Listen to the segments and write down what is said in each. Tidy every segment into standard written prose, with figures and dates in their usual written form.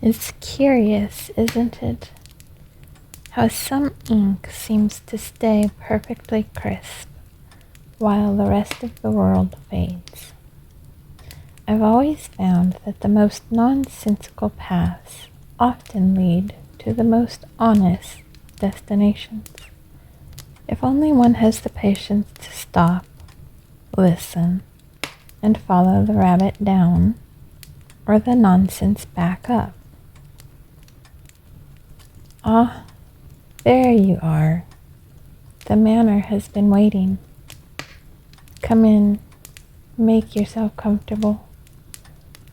It's curious, isn't it? How some ink seems to stay perfectly crisp while the rest of the world fades. I've always found that the most nonsensical paths often lead to the most honest destinations. If only one has the patience to stop, listen, and follow the rabbit down, or the nonsense back up. Ah, there you are. The manor has been waiting. Come in, make yourself comfortable.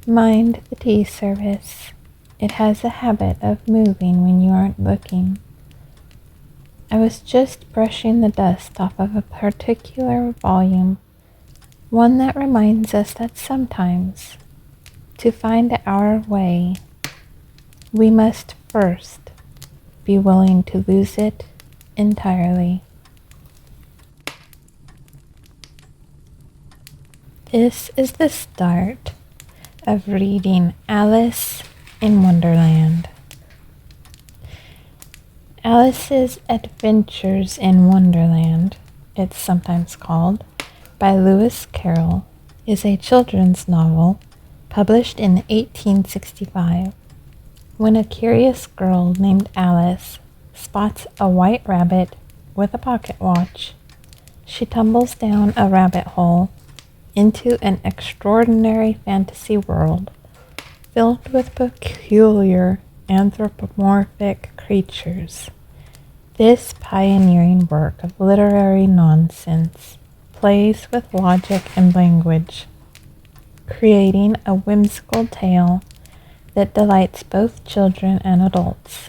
Mind the tea service. It has a habit of moving when you aren't looking. I was just brushing the dust off of a particular volume, one that reminds us that sometimes, to find our way, we must first be willing to lose it entirely. This is the start of reading Alice in Wonderland. Alice's Adventures in Wonderland, it's sometimes called, by Lewis Carroll, is a children's novel published in 1865. When a curious girl named Alice spots a white rabbit with a pocket watch, she tumbles down a rabbit hole into an extraordinary fantasy world filled with peculiar anthropomorphic creatures. This pioneering work of literary nonsense plays with logic and language, creating a whimsical tale that delights both children and adults.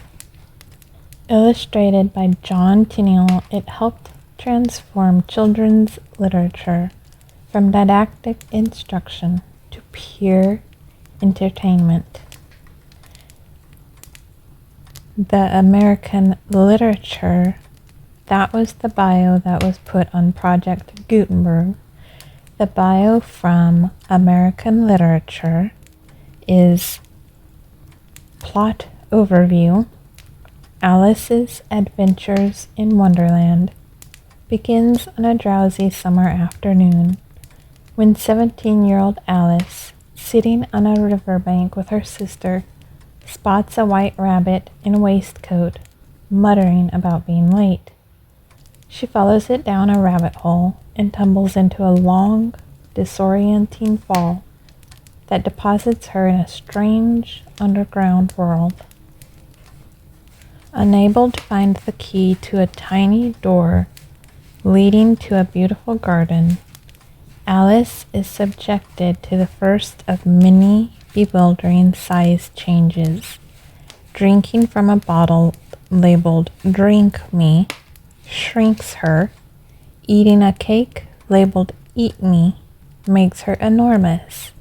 Illustrated by John Tenniel, it helped transform children's literature from didactic instruction to pure entertainment. The American literature, that was the bio that was put on Project Gutenberg. The bio from American literature is plot overview. Alice's Adventures in Wonderland begins on a drowsy summer afternoon when 17-year-old Alice, sitting on a riverbank with her sister, spots a white rabbit in a waistcoat, muttering about being late. She follows it down a rabbit hole and tumbles into a long, disorienting fall that deposits her in a strange underground world. Unable to find the key to a tiny door leading to a beautiful garden, Alice is subjected to the first of many bewildering size changes. Drinking from a bottle labeled "Drink Me" shrinks her. Eating a cake labeled "Eat Me" makes her enormous.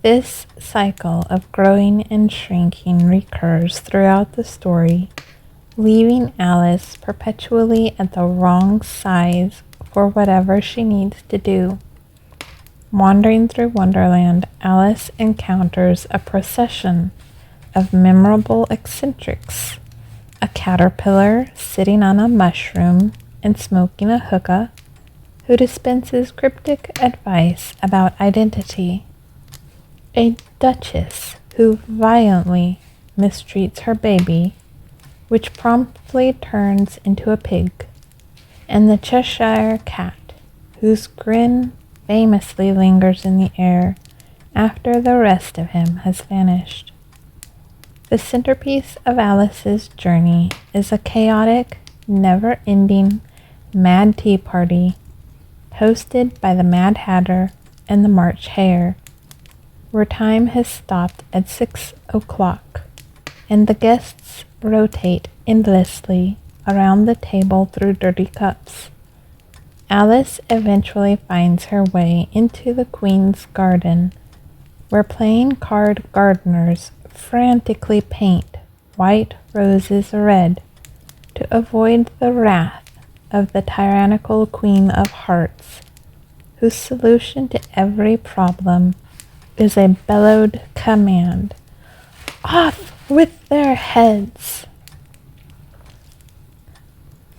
This cycle of growing and shrinking recurs throughout the story, leaving Alice perpetually at the wrong size for whatever she needs to do. Wandering through Wonderland, Alice encounters a procession of memorable eccentrics. A caterpillar sitting on a mushroom and smoking a hookah, who dispenses cryptic advice about identity. A duchess who violently mistreats her baby, which promptly turns into a pig. And the Cheshire cat, whose grin famously lingers in the air after the rest of him has vanished. The centerpiece of Alice's journey is a chaotic, never-ending Mad Tea Party hosted by the Mad Hatter and the March Hare, where time has stopped at 6 o'clock, and the guests rotate endlessly around the table through dirty cups. Alice eventually finds her way into the Queen's garden, where playing card gardeners frantically paint white roses red to avoid the wrath of the tyrannical Queen of Hearts, whose solution to every problem is a bellowed command: "Off! with their heads.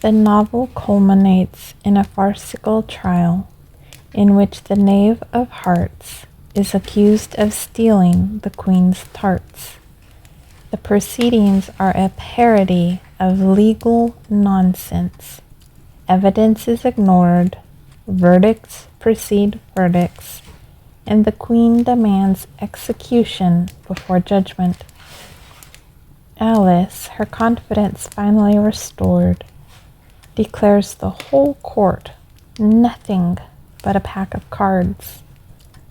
The novel culminates in a farcical trial in which the Knave of Hearts is accused of stealing the Queen's tarts. The proceedings are a parody of legal nonsense. Evidence is ignored, verdicts precede verdicts, and the Queen demands execution before judgment. Alice, her confidence finally restored, declares the whole court nothing but a pack of cards,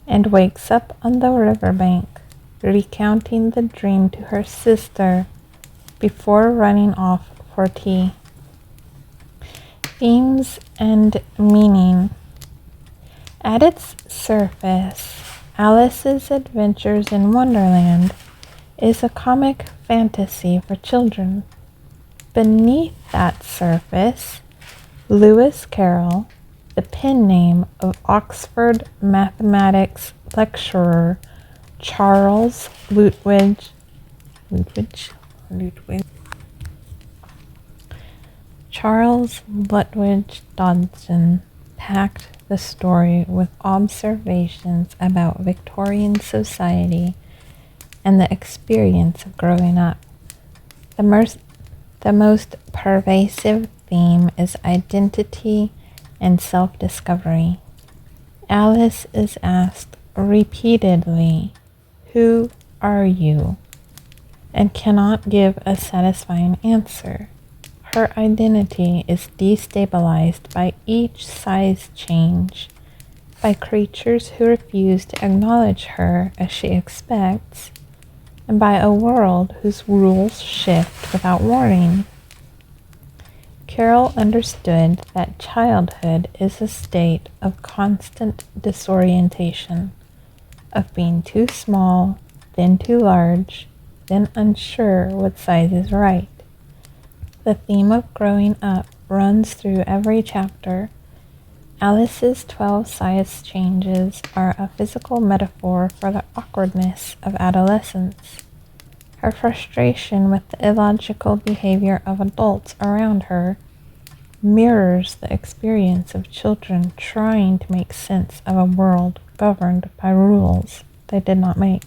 and wakes up on the riverbank, recounting the dream to her sister before running off for tea. Themes and meaning. At its surface, Alice's Adventures in Wonderland is a comic fantasy for children. Beneath that surface, Lewis Carroll, the pen name of Oxford mathematics lecturer Charles Lutwidge Dodson, packed the story with observations about Victorian society and the experience of growing up. The most pervasive theme is identity and self-discovery. Alice is asked repeatedly, "Who are you?" and cannot give a satisfying answer. Her identity is destabilized by each size change, by creatures who refuse to acknowledge her as she expects, and by a world whose rules shift without warning. Carroll understood that childhood is a state of constant disorientation, of being too small, then too large, then unsure what size is right. The theme of growing up runs through every chapter. Alice's 12 size changes are a physical metaphor for the awkwardness of adolescence. Her frustration with the illogical behavior of adults around her mirrors the experience of children trying to make sense of a world governed by rules they did not make.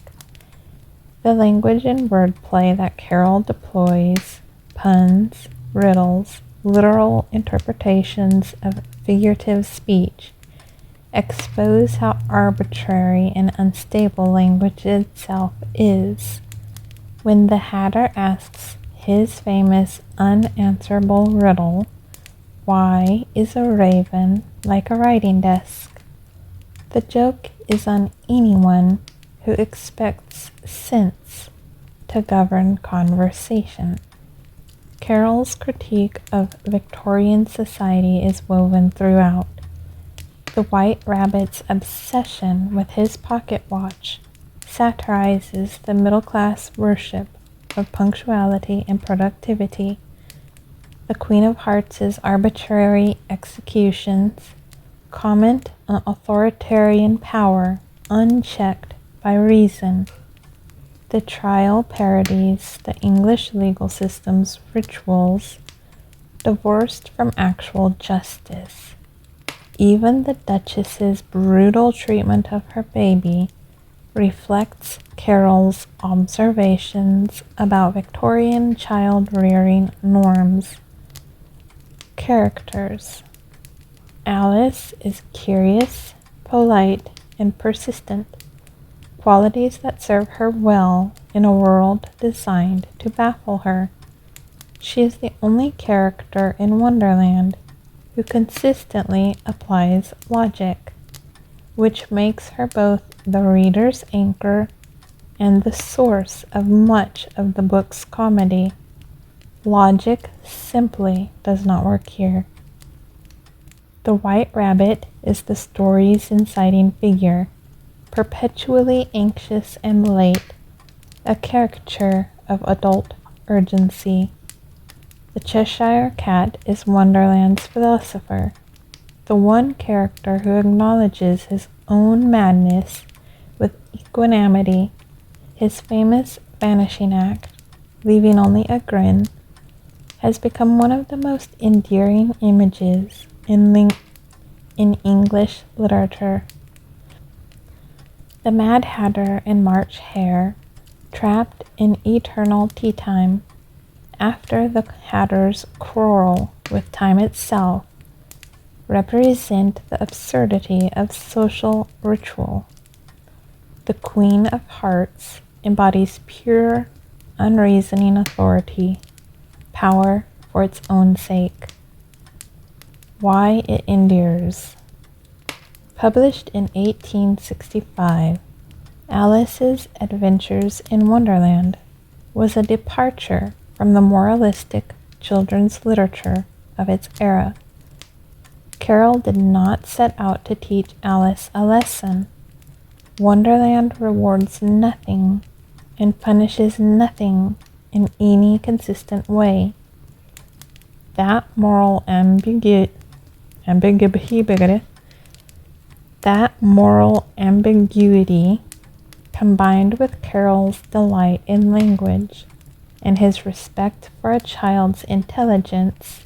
The language and wordplay that Carroll deploys, puns, riddles, literal interpretations of figurative speech, expose how arbitrary and unstable language itself is. When the Hatter asks his famous unanswerable riddle, "Why is a raven like a writing desk?" the joke is on anyone who expects sense to govern conversation. Carroll's critique of Victorian society is woven throughout. The White Rabbit's obsession with his pocket watch satirizes the middle-class worship of punctuality and productivity. The Queen of Hearts' arbitrary executions comment on authoritarian power unchecked by reason. The trial parodies the English legal system's rituals, divorced from actual justice. Even the Duchess's brutal treatment of her baby reflects Carroll's observations about Victorian child-rearing norms. Characters. Alice is curious, polite, and persistent, qualities that serve her well in a world designed to baffle her. She is the only character in Wonderland who consistently applies logic, which makes her both the reader's anchor and the source of much of the book's comedy. Logic simply does not work here. The White Rabbit is the story's inciting figure, perpetually anxious and late, a caricature of adult urgency. The Cheshire Cat is Wonderland's philosopher, the one character who acknowledges his own madness with equanimity. His famous vanishing act, leaving only a grin, has become one of the most endearing images in English literature. The Mad Hatter and March Hare, trapped in eternal tea time, after the Hatter's quarrel with time itself, represent the absurdity of social ritual. The Queen of Hearts embodies pure, unreasoning authority, power for its own sake. Why it endures. Published in 1865, Alice's Adventures in Wonderland was a departure from the moralistic children's literature of its era. Carroll did not set out to teach Alice a lesson. Wonderland rewards nothing and punishes nothing in any consistent way. That moral ambiguity, combined with Carroll's delight in language and his respect for a child's intelligence,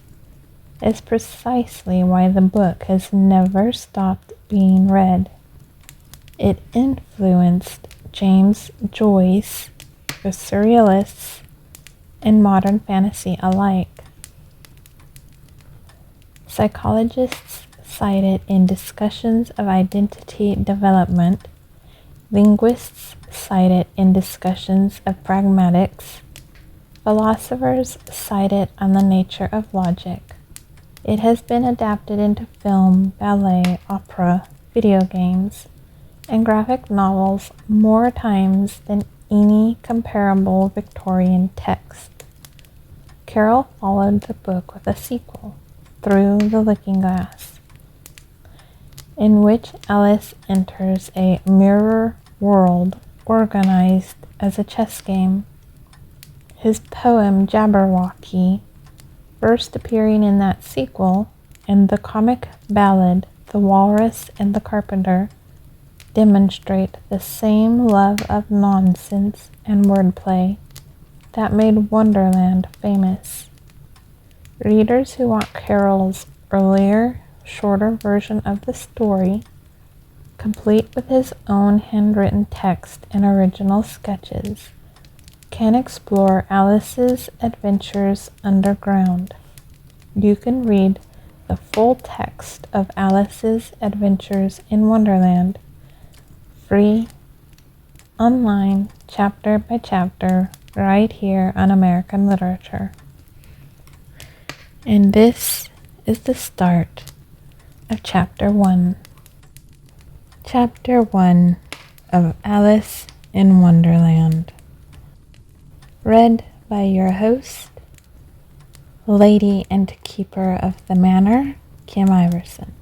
is precisely why the book has never stopped being read. It influenced James Joyce, the Surrealists, and modern fantasy alike. Psychologists cite it in discussions of identity development. Linguists cite it in discussions of pragmatics. Philosophers cite it on the nature of logic. It has been adapted into film, ballet, opera, video games, and graphic novels more times than any comparable Victorian text. Carroll followed the book with a sequel, Through the Looking Glass, in which Alice enters a mirror world organized as a chess game. His poem Jabberwocky, first appearing in that sequel, and the comic ballad The Walrus and the Carpenter, demonstrate the same love of nonsense and wordplay that made Wonderland famous. Readers who want Carroll's earlier, shorter version of the story, complete with his own handwritten text and original sketches, can explore Alice's adventures underground. You can read the full text of Alice's Adventures in Wonderland, free, online, chapter by chapter, right here on American Literature. And this is the start of Chapter 1. Chapter 1 of Alice in Wonderland. Read by your host, Lady and Keeper of the Manor, Kim Iverson.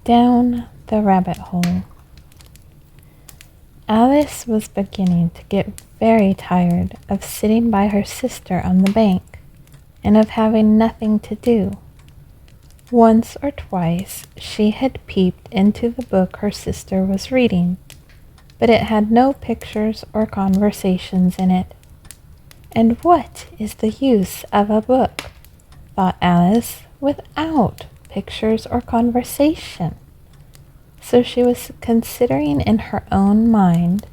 Down the rabbit hole. Alice was beginning to get very tired of sitting by her sister on the bank and of having nothing to do. Once or twice she had peeped into the book her sister was reading, but it had no pictures or conversations in it. And what is the use of a book, thought Alice, without pictures or conversation? So she was considering in her own mind,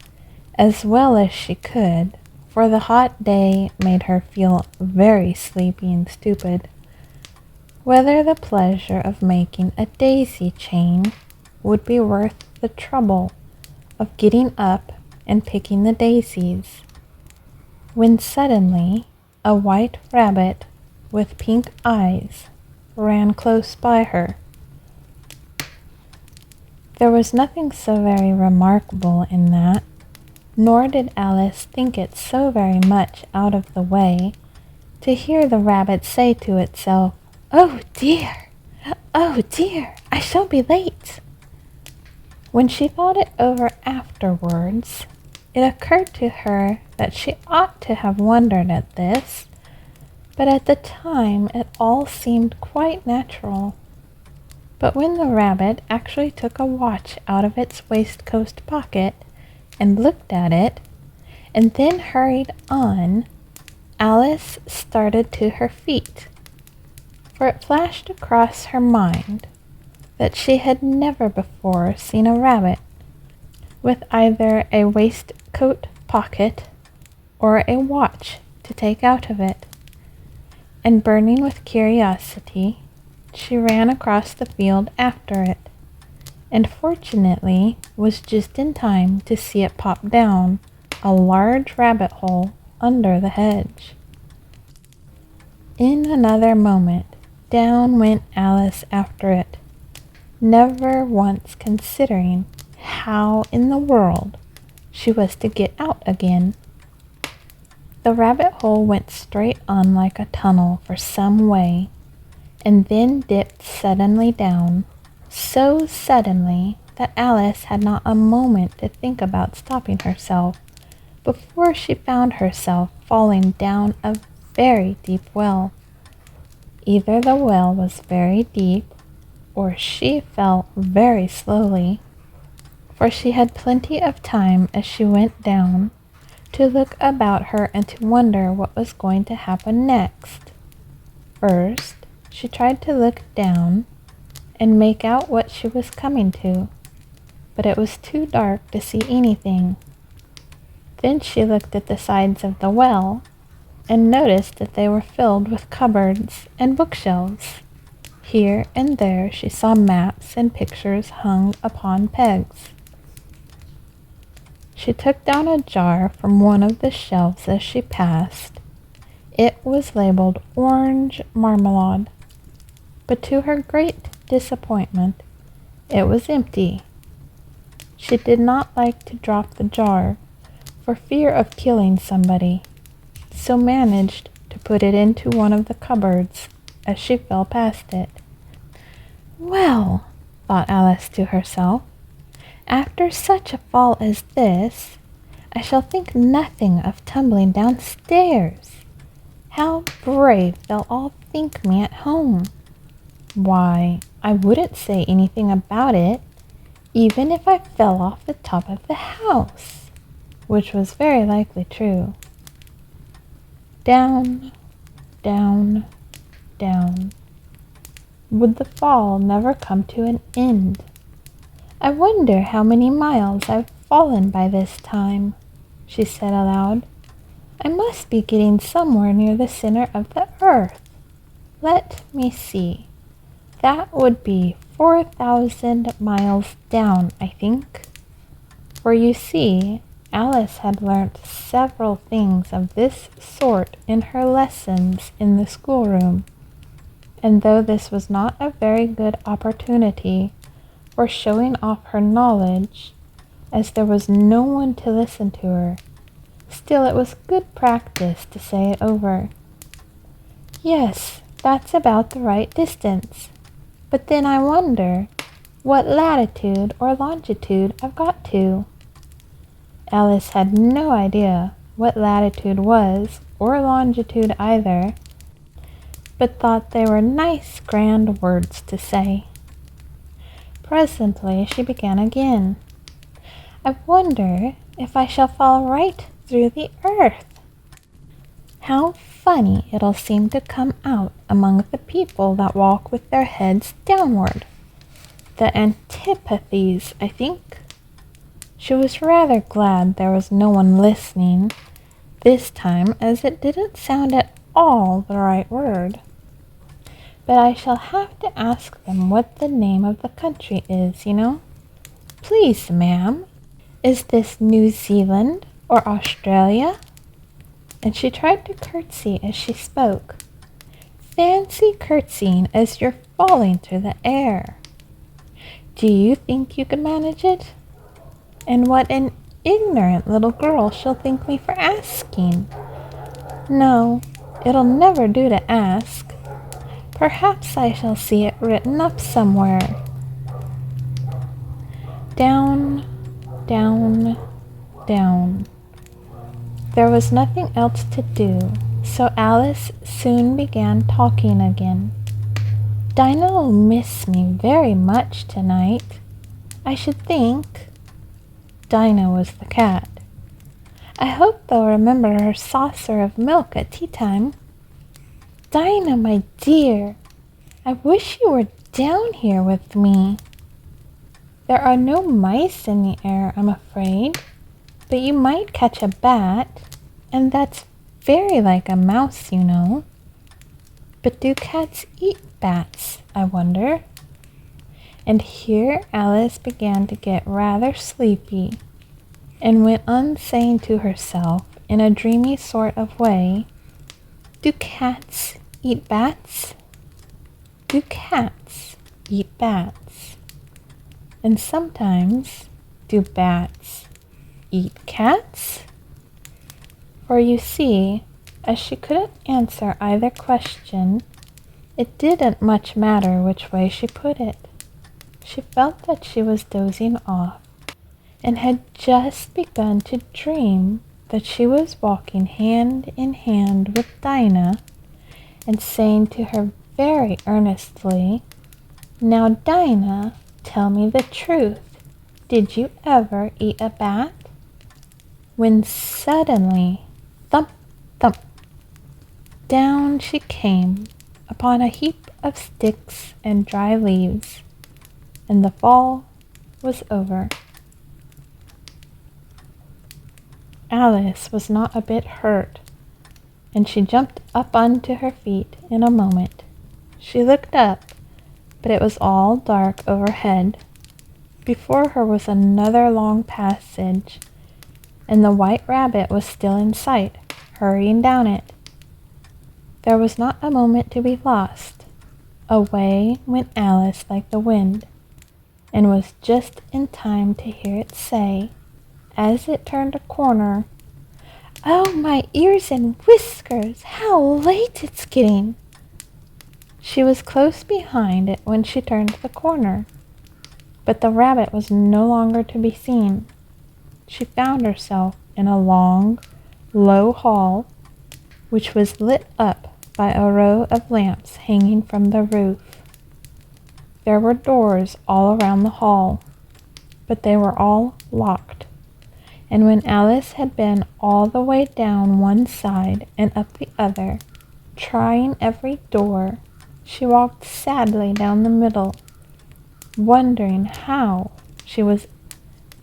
as well as she could, for the hot day made her feel very sleepy and stupid, whether the pleasure of making a daisy chain would be worth the trouble of getting up and picking the daisies, when suddenly a white rabbit with pink eyes ran close by her. There was nothing so very remarkable in that, nor did Alice think it so very much out of the way to hear the rabbit say to itself, "Oh dear, I shall be late." When she thought it over afterwards, it occurred to her that she ought to have wondered at this, but at the time it all seemed quite natural. But when the rabbit actually took a watch out of its waistcoat pocket and looked at it, and then hurried on, Alice started to her feet, for it flashed across her mind that she had never before seen a rabbit with either a waistcoat pocket or a watch to take out of it, and burning with curiosity, she ran across the field after it, and fortunately was just in time to see it pop down a large rabbit hole under the hedge. In another moment, down went Alice after it, never once considering how in the world she was to get out again. The rabbit hole went straight on like a tunnel for some way, and then dipped suddenly down, so suddenly that Alice had not a moment to think about stopping herself before she found herself falling down a very deep well. Either the well was very deep, or she fell very slowly, for she had plenty of time as she went down to look about her and to wonder what was going to happen next. First, she tried to look down and make out what she was coming to, but it was too dark to see anything. Then she looked at the sides of the well and noticed that they were filled with cupboards and bookshelves. Here and there she saw maps and pictures hung upon pegs. She took down a jar from one of the shelves as she passed. It was labeled orange marmalade, but to her great disappointment, it was empty. She did not like to drop the jar for fear of killing somebody, so managed to put it into one of the cupboards as she fell past it. Well, thought Alice to herself, after such a fall as this, I shall think nothing of tumbling downstairs. How brave they'll all think me at home. Why, I wouldn't say anything about it, even if I fell off the top of the house, which was very likely true. Down, down, down. Would the fall never come to an end? I wonder how many miles I've fallen by this time, she said aloud. I must be getting somewhere near the center of the earth. Let me see. That would be 4,000 miles down, I think. For you see, Alice had learnt several things of this sort in her lessons in the schoolroom, and though this was not a very good opportunity for showing off her knowledge, as there was no one to listen to her, still it was good practice to say it over. Yes, that's about the right distance, but then I wonder what latitude or longitude I've got to. Alice had no idea what latitude was, or longitude either, but thought they were nice grand words to say. Presently she began again. I wonder if I shall fall right through the earth. How funny it'll seem to come out among the people that walk with their heads downward. The antipathies, I think. She was rather glad there was no one listening this time, as it didn't sound at all the right word. But I shall have to ask them what the name of the country is, you know. Please, ma'am, is this New Zealand or Australia? And she tried to curtsy as she spoke. Fancy curtsying as you're falling through the air. Do you think you could manage it? And what an ignorant little girl she'll think me for asking. No, it'll never do to ask. Perhaps I shall see it written up somewhere. Down, down, down. There was nothing else to do, so Alice soon began talking again. Dinah'll miss me very much tonight, I should think. Dinah was the cat. I hope they'll remember her saucer of milk at tea time. Dinah, my dear, I wish you were down here with me. There are no mice in the air, I'm afraid, but you might catch a bat, and that's very like a mouse, you know. But do cats eat bats, I wonder? And here Alice began to get rather sleepy, and went on saying to herself in a dreamy sort of way, do cats eat bats? Do cats eat bats? And sometimes, do bats eat cats? For you see, as she couldn't answer either question, it didn't much matter which way she put it. She felt that she was dozing off, and had just begun to dream that she was walking hand in hand with Dinah, and saying to her very earnestly, now Dinah, tell me the truth, did you ever eat a bat? When suddenly, thump, thump, down she came upon a heap of sticks and dry leaves, and the fall was over. Alice was not a bit hurt, and she jumped up onto her feet in a moment. She looked up, but it was all dark overhead. Before her was another long passage, and the white rabbit was still in sight, hurrying down it. There was not a moment to be lost. Away went Alice like the wind, and was just in time to hear it say, as it turned a corner, oh, my ears and whiskers, how late it's getting! She was close behind it when she turned the corner, but the rabbit was no longer to be seen. She found herself in a long, low hall, which was lit up by a row of lamps hanging from the roof. There were doors all around the hall, but they were all locked, and when Alice had been all the way down one side and up the other, trying every door, she walked sadly down the middle, wondering how she was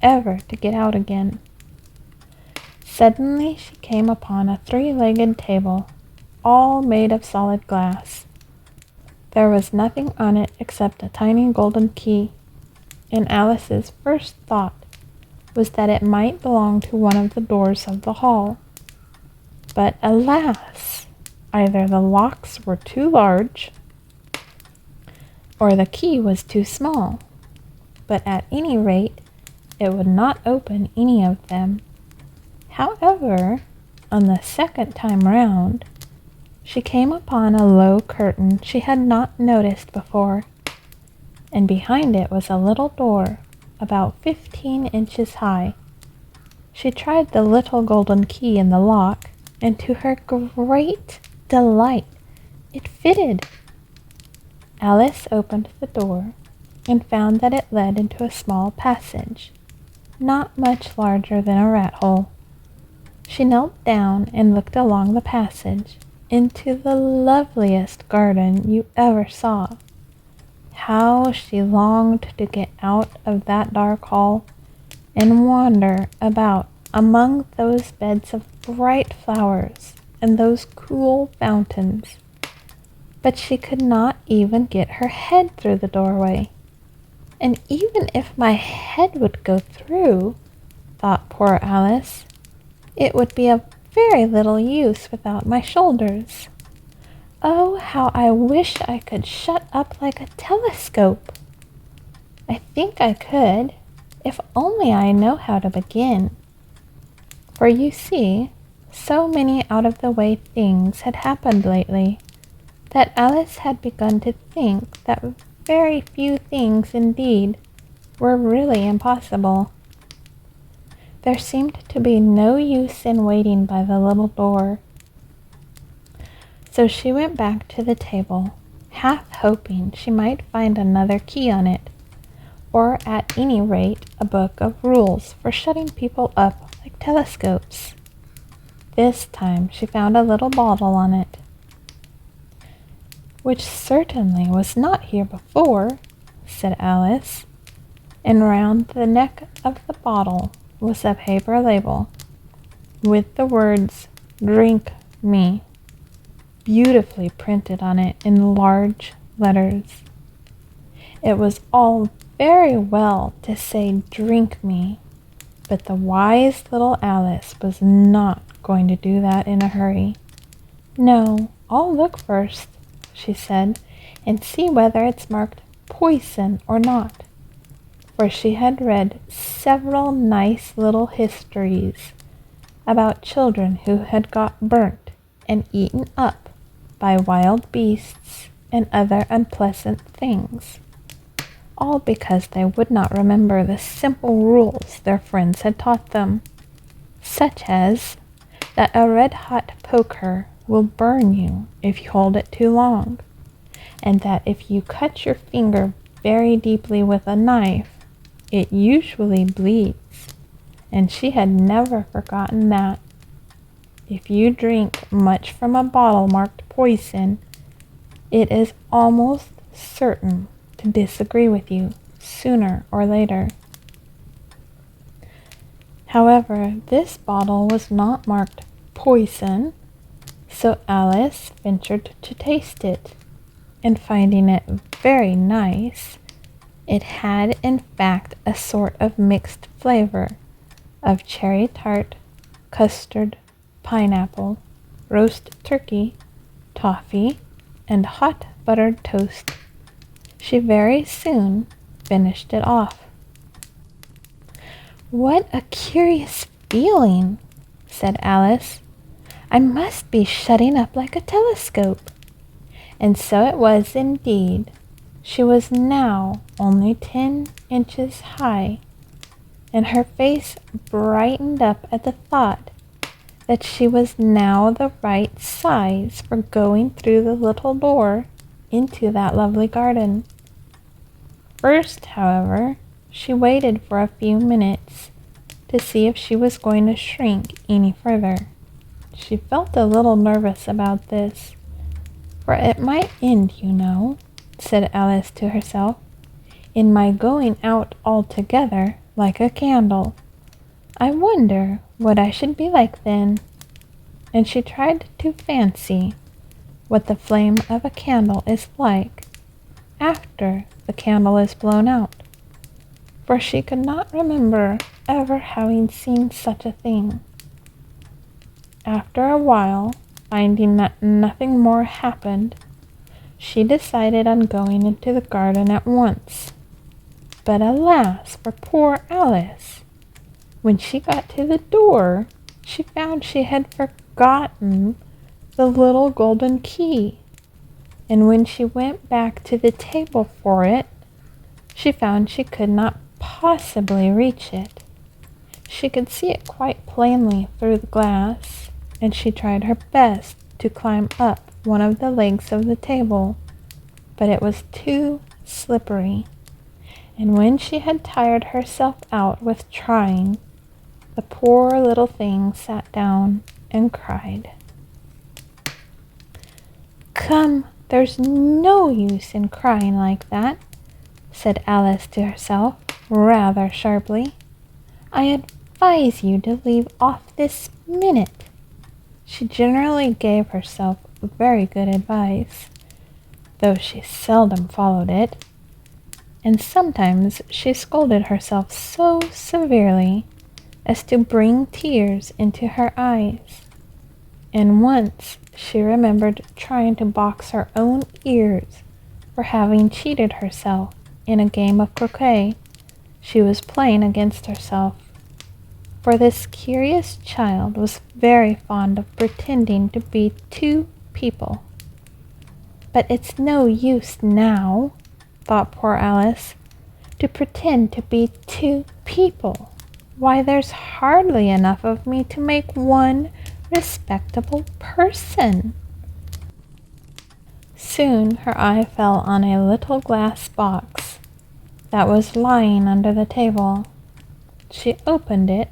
ever to get out again. Suddenly she came upon a three-legged table, all made of solid glass. There was nothing on it except a tiny golden key, and Alice's first thought was that it might belong to one of the doors of the hall. But alas! Either the locks were too large, or the key was too small, but at any rate it would not open any of them. However, on the second time round, she came upon a low curtain she had not noticed before, and behind it was a little door about 15 inches high. She tried the little golden key in the lock, and to her great delight, it fitted. Alice opened the door and found that it led into a small passage, not much larger than a rat hole. She knelt down and looked along the passage into the loveliest garden you ever saw. How she longed to get out of that dark hall and wander about among those beds of bright flowers and those cool fountains. But she could not even get her head through the doorway. And even if my head would go through, thought poor Alice, it would be of very little use without my shoulders. Oh, how I wish I could shut up like a telescope! I think I could, if only I know how to begin. For you see, so many out-of-the-way things had happened lately, that Alice had begun to think that very few things indeed were really impossible. There seemed to be no use in waiting by the little door. So she went back to the table, half hoping she might find another key on it, or at any rate a book of rules for shutting people up like telescopes. This time she found a little bottle on it, which certainly was not here before, said Alice, and round the neck of the bottle was a paper label with the words "Drink me" beautifully printed on it in large letters. It was all very well to say "drink me," but the wise little Alice was not going to do that in a hurry. "No, I'll look first," she said, "and see whether it's marked poison or not," for she had read several nice little histories about children who had got burnt and eaten up by wild beasts and other unpleasant things, all because they would not remember the simple rules their friends had taught them, such as that a red-hot poker will burn you if you hold it too long, and that if you cut your finger very deeply with a knife, it usually bleeds, and she had never forgotten that. If you drink much from a bottle marked poison, it is almost certain to disagree with you sooner or later. However, this bottle was not marked poison, so Alice ventured to taste it, and finding it very nice, it had in fact a sort of mixed flavor of cherry tart, custard, pineapple, roast turkey, toffee, and hot buttered toast. She very soon finished it off. "What a curious feeling," said Alice. "I must be shutting up like a telescope." And so it was indeed. She was now only 10 inches high, and her face brightened up at the thought that she was now the right size for going through the little door into that lovely garden. First, however, she waited for a few minutes to see if she was going to shrink any further. She felt a little nervous about this, for it might end, you know, said Alice to herself, in my going out altogether like a candle. I wonder what I should be like then. And she tried to fancy what the flame of a candle is like after the candle is blown out, for she could not remember ever having seen such a thing. After a while, finding that nothing more happened, she decided on going into the garden at once. But alas for poor Alice! When she got to the door, she found she had forgotten the little golden key, and when she went back to the table for it, she found she could not possibly reach it. She could see it quite plainly through the glass, and she tried her best to climb up one of the legs of the table, but it was too slippery, and when she had tired herself out with trying, the poor little thing sat down and cried. "Come, there's no use in crying like that," said Alice to herself, rather sharply. "I advise you to leave off this minute." She generally gave herself very good advice, though she seldom followed it, and sometimes she scolded herself so severely as to bring tears into her eyes, and once she remembered trying to box her own ears for having cheated herself in a game of croquet she was playing against herself, for this curious child was very fond of pretending to be two people. "But it's no use now," thought poor Alice, "to pretend to be two people. Why, there's hardly enough of me to make one respectable person." Soon her eye fell on a little glass box that was lying under the table. She opened it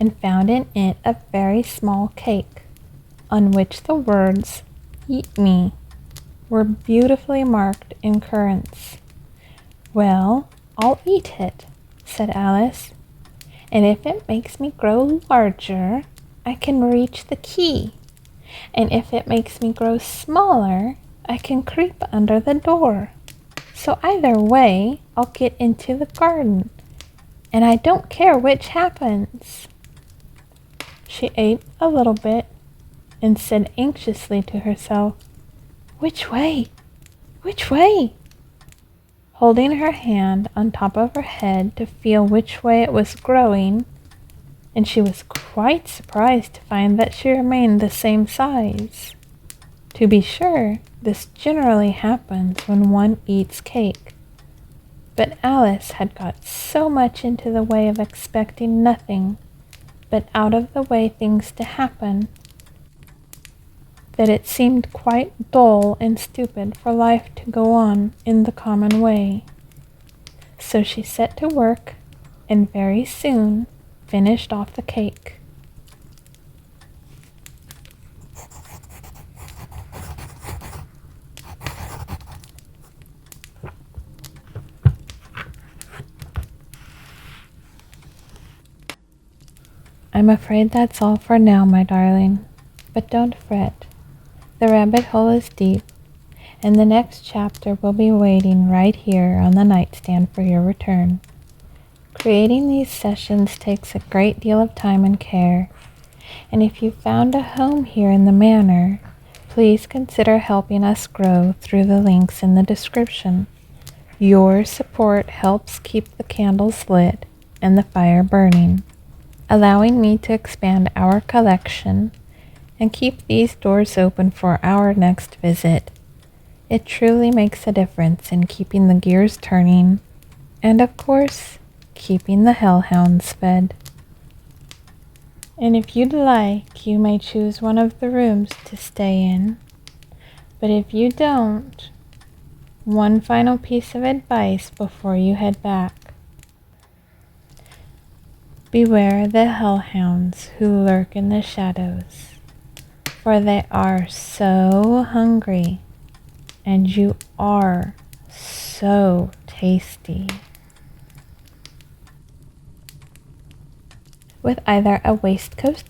and found in it a very small cake, on which the words, "Eat me," were beautifully marked in currants. "Well, I'll eat it," said Alice, "and if it makes me grow larger, I can reach the key, and if it makes me grow smaller, I can creep under the door. So either way, I'll get into the garden, and I don't care which happens." She ate a little bit and said anxiously to herself, "Which way? Which way?" Holding her hand on top of her head to feel which way it was growing, and she was quite surprised to find that she remained the same size. To be sure, this generally happens when one eats cake, but Alice had got so much into the way of expecting nothing but out of the way things to happen that it seemed quite dull and stupid for life to go on in the common way. So she set to work and very soon finished off the cake. I'm afraid that's all for now, my darling, but don't fret. The rabbit hole is deep, and the next chapter will be waiting right here on the nightstand for your return. Creating these sessions takes a great deal of time and care, and if you found a home here in the Manor, please consider helping us grow through the links in the description. Your support helps keep the candles lit and the fire burning, allowing me to expand our collection and keep these doors open for our next visit. It truly makes a difference in keeping the gears turning and, of course, keeping the hellhounds fed. And if you'd like, you may choose one of the rooms to stay in. But if you don't, one final piece of advice before you head back. Beware the hellhounds who lurk in the shadows, for they are so hungry, and you are so tasty. With either a waistcoat